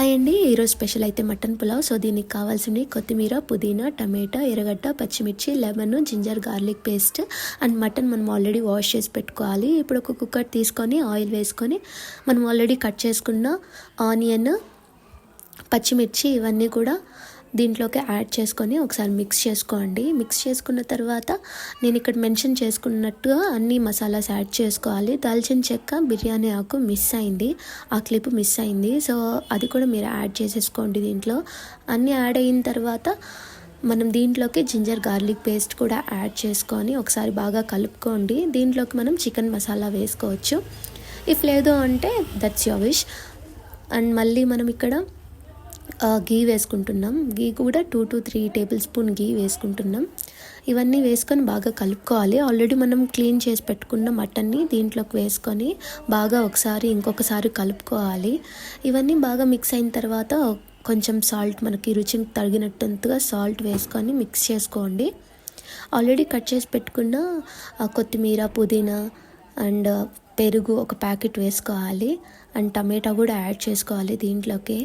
Hi అండి, ఈరోజు special అయితే మటన్ పులావ్. సో దీనికి కావాల్సినవి కొత్తిమీర, పుదీనా, టమాటా, ఎర్రగడ్డ, పచ్చిమిర్చి, lemon, ginger garlic paste and mutton మనం ఆల్రెడీ వాష్ చేసి పెట్టుకోవాలి. ఇప్పుడు ఒక కుక్కర్ తీసుకొని ఆయిల్ వేసుకొని మనం ఆల్రెడీ కట్ చేసుకున్న ఆనియన్, పచ్చిమిర్చి ఇవన్నీ కూడా దీంట్లోకి యాడ్ చేసుకొని ఒకసారి మిక్స్ చేసుకోండి. మిక్స్ చేసుకున్న తర్వాత నేను ఇక్కడ మెన్షన్ చేసుకున్నట్టుగా అన్ని మసాలాస్ యాడ్ చేసుకోవాలి. దాల్చిన చెక్క, బిర్యానీ ఆకు మిస్ అయింది, ఆ క్లిప్ మిస్ అయింది. సో అది కూడా మీరు యాడ్ చేసేసుకోండి. దీంట్లో అన్నీ యాడ్ అయిన తర్వాత మనం దీంట్లోకి జింజర్ గార్లిక్ పేస్ట్ కూడా యాడ్ చేసుకొని ఒకసారి బాగా కలుపుకోండి. దీంట్లోకి మనం చికెన్ మసాలా వేసుకోవచ్చు. ఇఫ్ లేదు అంటే దట్స్ యువర్ విష్. అండ్ మళ్ళీ మనం ఇక్కడ గీ వేసుకుంటున్నాం. గీ కూడా 2 to 3 టేబుల్ స్పూన్ గీ వేసుకుంటున్నాం. ఇవన్నీ వేసుకొని బాగా కలుపుకోవాలి. ఆల్రెడీ మనం క్లీన్ చేసి పెట్టుకున్న మటన్ని దీంట్లోకి వేసుకొని బాగా ఇంకొకసారి కలుపుకోవాలి. ఇవన్నీ బాగా మిక్స్ అయిన తర్వాత కొంచెం సాల్ట్, మనకి రుచికి తగినట్టుగా సాల్ట్ వేసుకొని మిక్స్ చేసుకోండి. ఆల్రెడీ కట్ చేసి పెట్టుకున్న కొత్తిమీర, పుదీనా అండ్ పెరుగు ఒక ప్యాకెట్ వేసుకోవాలి. అండ్ టమాటా కూడా యాడ్ చేసుకోవాలి దీంట్లోకి.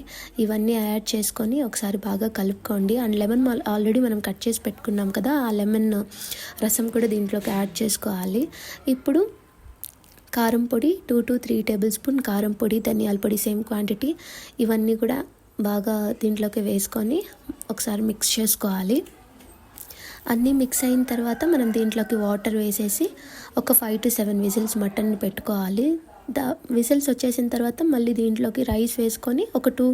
ఇవన్నీ యాడ్ చేసుకొని ఒకసారి బాగా కలుపుకోండి. అండ్ లెమన్ ఆల్రెడీ మనం కట్ చేసి పెట్టుకున్నాం కదా, ఆ లెమన్ రసం కూడా దీంట్లోకి యాడ్ చేసుకోవాలి. ఇప్పుడు కారం పొడి 2 to 3 టేబుల్ స్పూన్ కారం పొడి, ధనియాల పొడి సేమ్ క్వాంటిటీ, ఇవన్నీ కూడా బాగా దీంట్లోకి వేసుకొని ఒకసారి మిక్స్ చేసుకోవాలి. అన్నీ మిక్స్ అయిన తర్వాత మనం దీంట్లోకి వాటర్ వేసేసి ఒక 5 to 7 విజిల్స్ మటన్ని పెట్టుకోవాలి. విజిల్స్ వచ్చేసిన తర్వాత మళ్ళీ దీంట్లోకి రైస్ వేసుకొని ఒక 2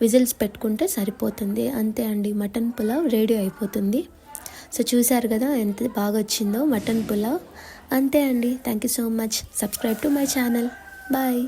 విజిల్స్ పెట్టుకుంటే సరిపోతుంది. అంతే అండి, మటన్ పులావ్ రెడీ అయిపోతుంది. సో చూసారు కదా ఎంత బాగా వచ్చిందో మటన్ పులావ్. అంతే అండి. Thank you so much. Subscribe to my channel. Bye.